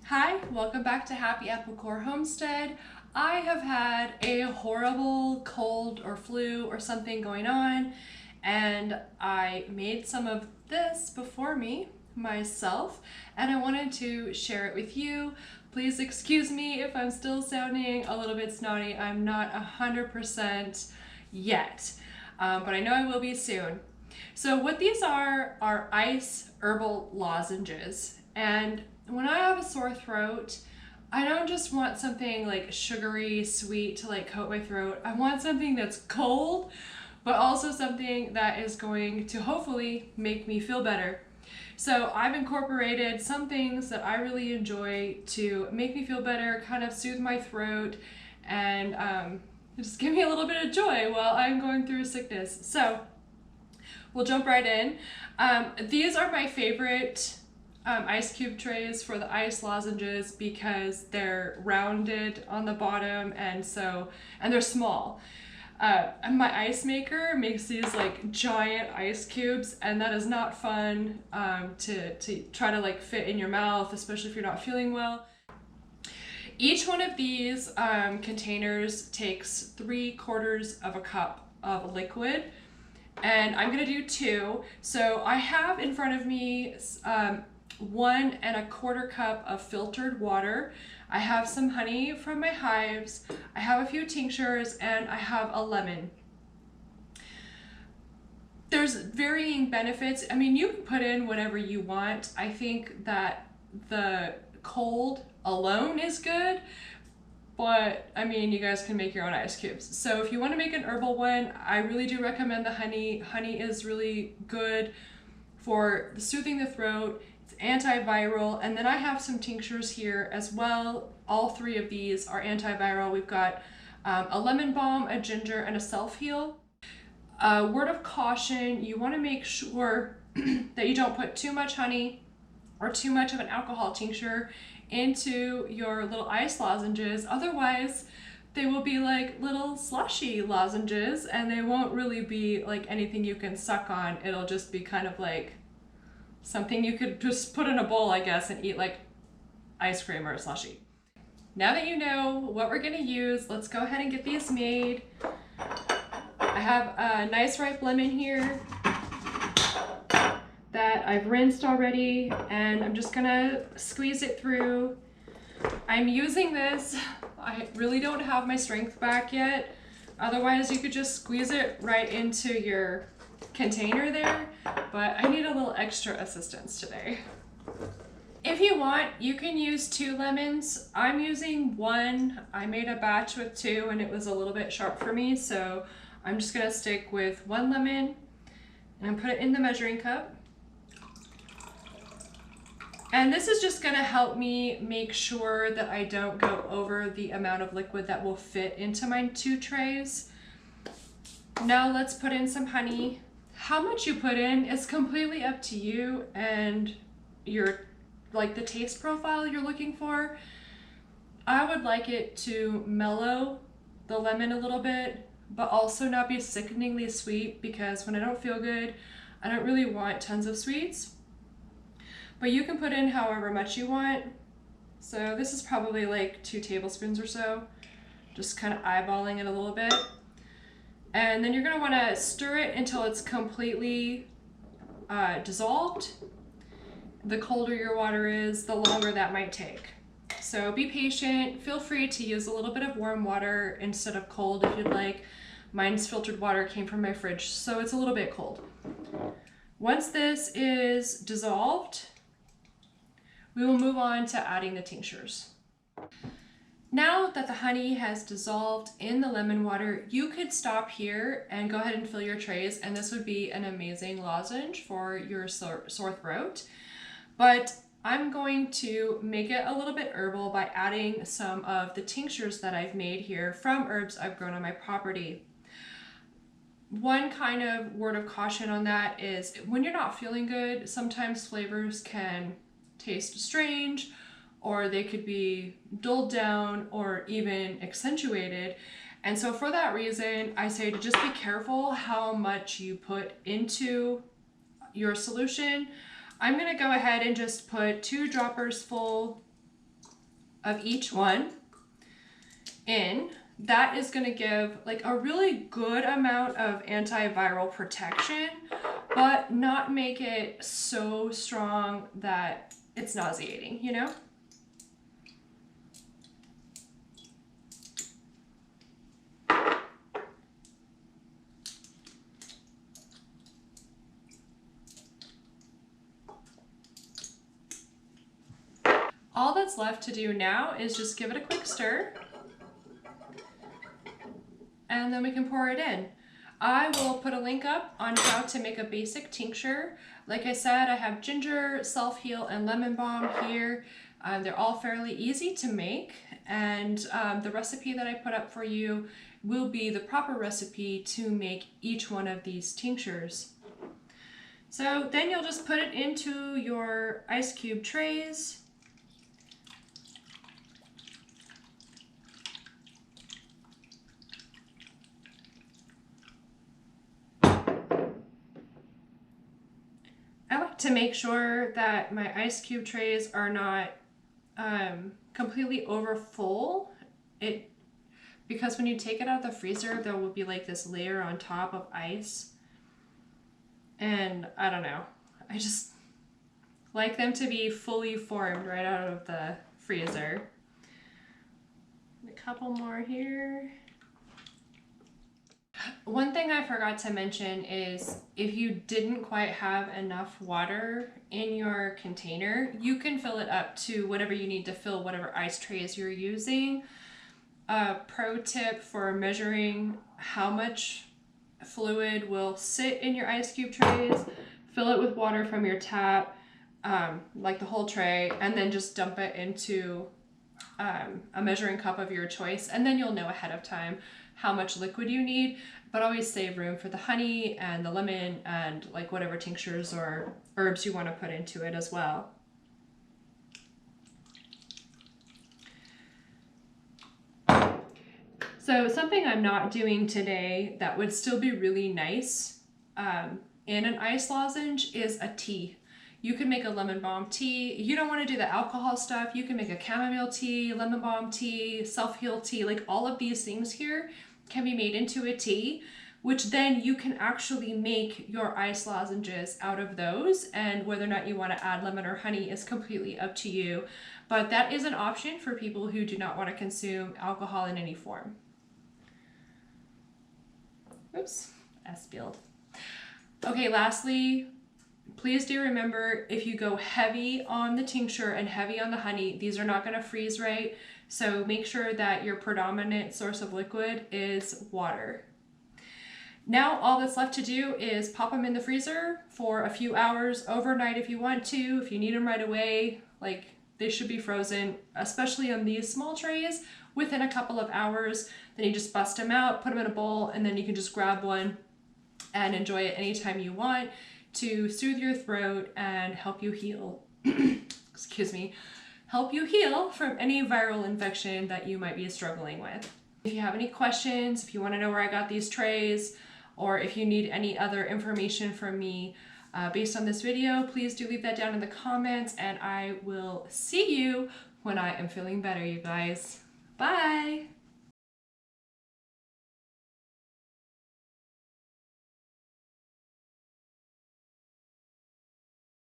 Hi, welcome back to Happy Apple Core Homestead. I have had a horrible cold or flu or something going on, and I made some of this before me myself, and I wanted to share it with you. Please excuse me if I'm still sounding a little bit snotty. I'm not 100% yet, but I know I will be soon. So what these are ice herbal lozenges, and when I have a sore throat, I don't just want something like sugary sweet to like coat my throat. I want something that's cold, but also something that is going to hopefully make me feel better. So I've incorporated some things that I really enjoy to make me feel better, kind of soothe my throat, and just give me a little bit of joy while I'm going through sickness. So we'll jump right in. These are my favorite ice cube trays for the ice lozenges because they're rounded on the bottom and they're small. My ice maker makes these like giant ice cubes, and that is not fun to try to like fit in your mouth, especially if you're not feeling well. Each one of these containers takes 3/4 of a cup of liquid, and I'm gonna do two. So I have in front of me 1 1/4 cup of filtered water. I have some honey from my hives. I have a few tinctures, and I have a lemon. There's varying benefits. I mean, you can put in whatever you want. I think that the cold alone is good, but I mean, you guys can make your own ice cubes. So if you want to make an herbal one, I really do recommend the honey. Honey is really good for soothing the throat. It's antiviral. And then I have some tinctures here as well. All three of these are antiviral. We've got a lemon balm, a ginger, and a self-heal. Word of caution, you want to make sure that you don't put too much honey or too much of an alcohol tincture into your little ice lozenges. Otherwise, they will be like little slushy lozenges, and they won't really be like anything you can suck on. It'll just be kind of like something you could just put in a bowl, I guess, and eat like ice cream or a slushie. Now that you know what we're gonna use, let's go ahead and get these made. I have a nice ripe lemon here that I've rinsed already, and I'm just gonna squeeze it through. I'm using this, I really don't have my strength back yet. Otherwise you could just squeeze it right into your container there, but I need a little extra assistance today. If you want, you can use 2 lemons. I'm using 1. I made a batch with 2 and it was a little bit sharp for me, so I'm just gonna stick with 1 lemon and put it in the measuring cup. And this is just gonna help me make sure that I don't go over the amount of liquid that will fit into my 2 trays. Now let's put in some honey. How much you put in is completely up to you and your the taste profile you're looking for. I would like it to mellow the lemon a little bit, but also not be sickeningly sweet, because when I don't feel good, I don't really want tons of sweets. But you can put in however much you want. So this is probably like 2 tablespoons or so. Just kind of eyeballing it a little bit. And then you're gonna wanna stir it until it's completely dissolved. The colder your water is, the longer that might take. So be patient. Feel free to use a little bit of warm water instead of cold if you'd like. Mine's filtered water came from my fridge, so it's a little bit cold. Once this is dissolved, we will move on to adding the tinctures. Now that the honey has dissolved in the lemon water, you could stop here and go ahead and fill your trays, and this would be an amazing lozenge for your sore throat. But I'm going to make it a little bit herbal by adding some of the tinctures that I've made here from herbs I've grown on my property. One kind of word of caution on that is when you're not feeling good, sometimes flavors can taste strange, or they could be dulled down or even accentuated. And so for that reason, I say to just be careful how much you put into your solution. I'm gonna go ahead and just put 2 droppers full of each one in. That is going to give like a really good amount of antiviral protection, but not make it so strong that it's nauseating, you know? All that's left to do now is just give it a quick stir, and then we can pour it in. I will put a link up on how to make a basic tincture. Like I said, I have ginger, self-heal, and lemon balm here. They're all fairly easy to make, and the recipe that I put up for you will be the proper recipe to make each one of these tinctures. So then you'll just put it into your ice cube trays. I like to make sure that my ice cube trays are not completely over full. Because when you take it out of the freezer, there will be like this layer on top of ice. And I don't know, I just like them to be fully formed right out of the freezer. A couple more here. One thing I forgot to mention is if you didn't quite have enough water in your container, you can fill it up to whatever you need to fill whatever ice trays you're using. A pro tip for measuring how much fluid will sit in your ice cube trays: fill it with water from your tap, like the whole tray, and then just dump it into a measuring cup of your choice, and then you'll know ahead of time how much liquid you need, but always save room for the honey and the lemon and like whatever tinctures or herbs you want to put into it as well. So something I'm not doing today that would still be really nice in an ice lozenge is a tea. You can make a lemon balm tea. You don't want to do the alcohol stuff. You can make a chamomile tea, lemon balm tea, self-heal tea. Like all of these things here can be made into a tea, which then you can actually make your ice lozenges out of those. And whether or not you want to add lemon or honey is completely up to you. But that is an option for people who do not want to consume alcohol in any form. Oops, I spilled. Okay, lastly, please do remember, if you go heavy on the tincture and heavy on the honey, these are not going to freeze right. So make sure that your predominant source of liquid is water. Now all that's left to do is pop them in the freezer for a few hours, overnight if you want to. If you need them right away, like they should be frozen, especially on these small trays, within a couple of hours. Then you just bust them out, put them in a bowl, and then you can just grab one and enjoy it anytime you want to soothe your throat and help you heal. Excuse me. Help you heal from any viral infection that you might be struggling with. If you have any questions, if you want to know where I got these trays, or if you need any other information from me based on this video, please do leave that down in the comments, and I will see you when I am feeling better, you guys. Bye!